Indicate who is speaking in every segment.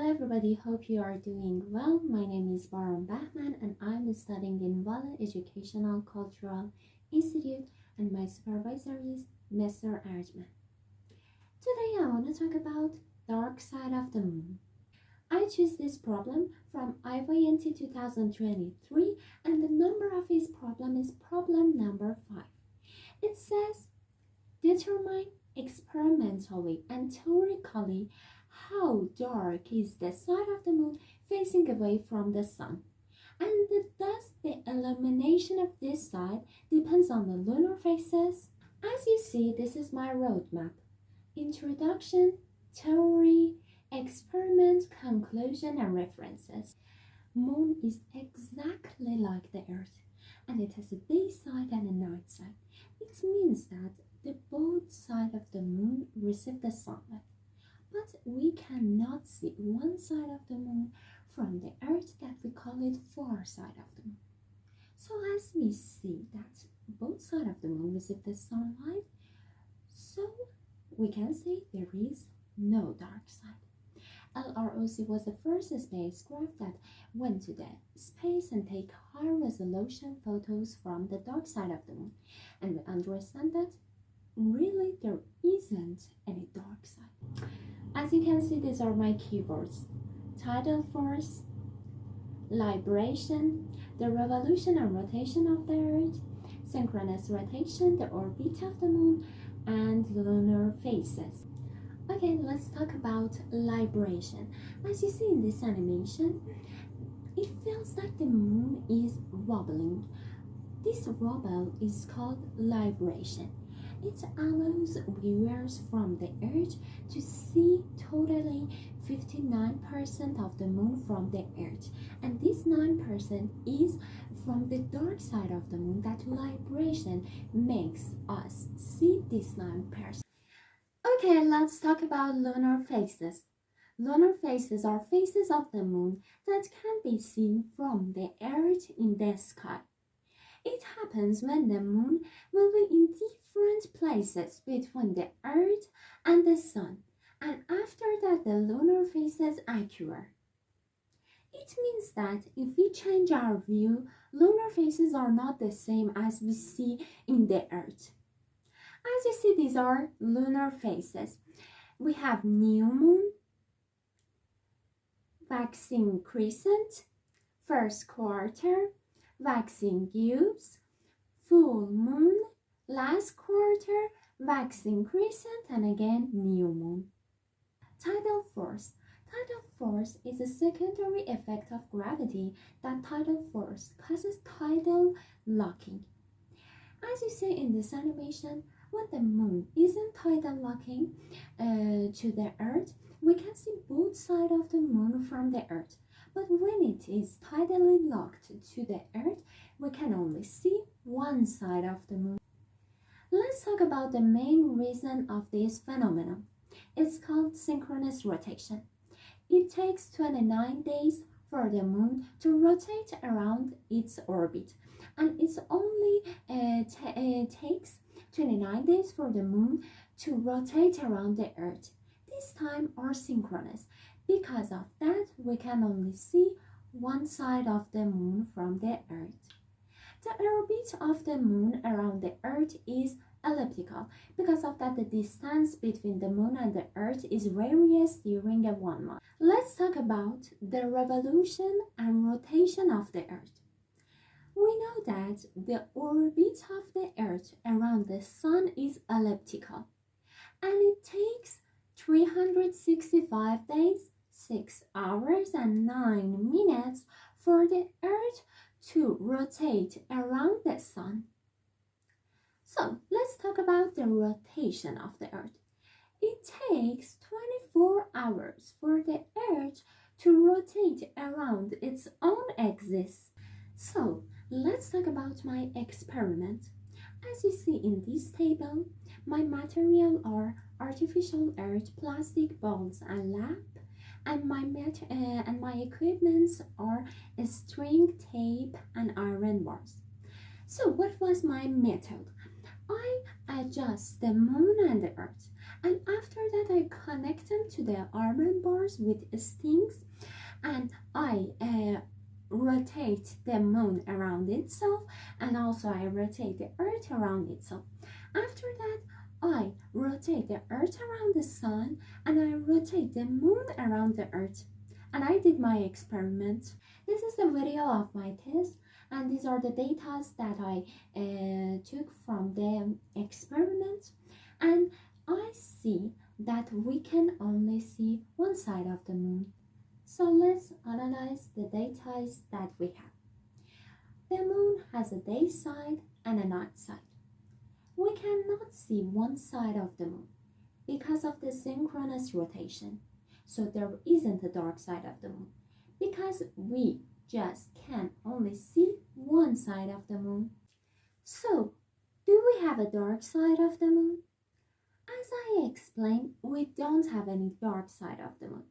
Speaker 1: Hello everybody, hope you are doing well. My name is Baran Bahman and I'm studying in Vala Educational Cultural Institute and my supervisor is Mr. Arjman. Today I want to talk about dark side of the moon. I choose this problem from IVNT 2023 and the number of this problem is problem number 5. It says, determine experimentally and theoretically how dark is the side of the moon facing away from the sun, and thus the illumination of this side depends on the lunar phases. As you see, this is my roadmap: introduction, theory, experiment, conclusion, and references. Moon is exactly like the Earth, and it has a day side and a night side. It means that the both sides of the moon receive the sunlight. But we cannot see one side of the moon from the Earth, that we call it far side of the moon. So as we see that both sides of the moon receive the sunlight, so we can say there is no dark side. LROC was the first spacecraft that went to the space and take high resolution photos from the dark side of the moon. And we understand that really there isn't any dark side. As you can see, these are my keywords: tidal force, libration, the revolution and rotation of the Earth, synchronous rotation, the orbit of the moon, and lunar phases. Okay, let's talk about libration. As you see in this animation, it feels like the moon is wobbling. This wobble is called libration. It allows viewers from the Earth to see totally 59% of the moon from the Earth, and this 9% is from the dark side of the moon. That libration makes us see this 9%. Okay, let's talk about lunar phases. Lunar phases are phases of the moon that can be seen from the Earth in the sky. It happens when the moon will be in different places between the Earth and the Sun, and after that the lunar phases occur. It means that if we change our view, lunar phases are not the same as we see in the Earth. As you see, these are lunar phases. We have new moon, waxing crescent, first quarter, waxing gibbs, full moon, last quarter, waxing crescent, and again new moon. Tidal force. Tidal force is a secondary effect of gravity. That tidal force causes tidal locking. As you see in this animation, when the moon isn't tidal locking to the Earth, we can see both sides of the moon from the Earth. But when it is tidally locked to the Earth, we can only see one side of the moon. Let's talk about the main reason of this phenomenon. It's called synchronous rotation. It takes 29 days for the moon to rotate around its orbit, and it only takes 29 days for the moon to rotate around the Earth. This time are synchronous. Because of that, we can only see one side of the moon from the Earth. The orbit of the moon around the Earth is elliptical. Because of that, the distance between the moon and the Earth is various during a 1 month. Let's talk about the revolution and rotation of the Earth. We know that the orbit of the Earth around the Sun is elliptical, and it takes 365 days, 6 hours and 9 minutes for the Earth to rotate around the Sun. So let's talk about the rotation of the Earth. It takes 24 hours for the Earth to rotate around its own axis. So let's talk about my experiment. As you see in this table, my material are artificial earth, plastic balls, and lamp, and my equipments are a string, tape, and iron bars. So what was my method? I adjust the moon and the Earth, And after that, I connect them to the iron bars with strings, and I rotate the moon around itself, and also I rotate the earth around itself. After that, I rotate the earth around the sun, and I rotate the moon around the earth. And I did my experiment. This is the video of my test, and these are the data that I took from the experiment. And I see that we can only see one side of the moon. So let's analyze the data that we have. The moon has a day side and a night side. We cannot see one side of the moon because of the synchronous rotation. So there isn't a dark side of the moon because we just can only see one side of the moon. So, do we have a dark side of the moon? As I explained, we don't have any dark side of the moon.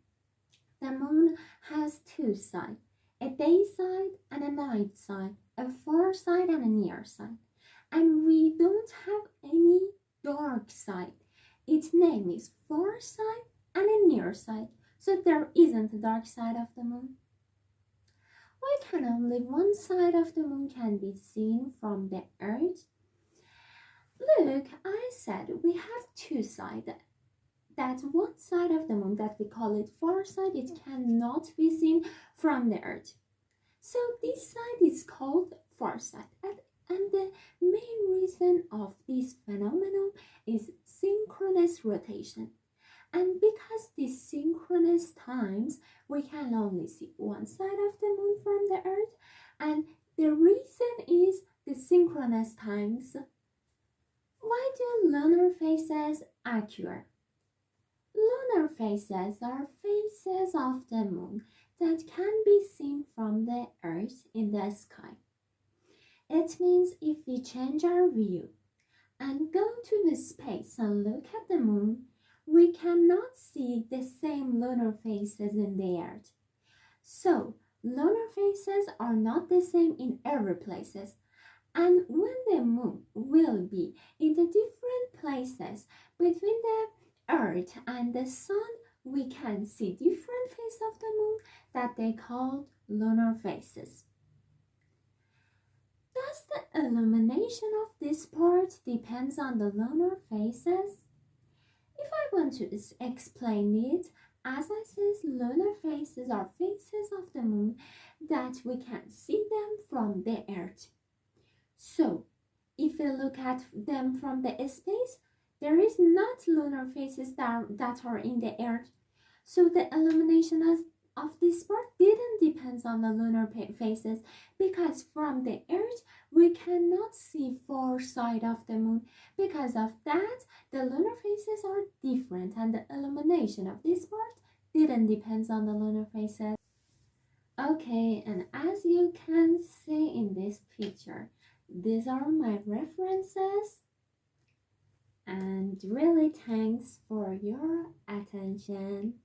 Speaker 1: The moon has two sides, a day side and a night side, a far side and a near side. And we don't have any dark side. Its name is far side and a near side. So there isn't a dark side of the moon. Why can only one side of the moon can be seen from the earth? Look, I said we have two sides. That's one side of the moon that we call it far side. It cannot be seen from the earth. So this side is called far side. And the main reason of this phenomenon is synchronous rotation. And because these synchronous times, we can only see one side of the moon from the earth. And the reason is the synchronous times. Why do lunar phases occur? Lunar phases are phases of the moon that can be seen from the earth in the sky. It means if we change our view and go to the space and look at the moon, we cannot see the same lunar phases in the earth. So, lunar phases are not the same in every places. And when the moon will be in the different places between the earth and the sun, we can see different phases of the moon that they call lunar phases. Does the illumination of this part depends on the lunar phases? If I want to explain it, as I said, lunar phases are phases of the moon that we can see them from the earth. So, if we look at them from the space, there is not lunar phases that are in the earth. So the illumination of this part didn't depend on the lunar phases, because from the earth we cannot see far side of the moon. Because of that, the lunar phases are different, and the illumination of this part didn't depend on the lunar phases. Okay, and as you can see in this picture, these are my references, and really thanks for your attention.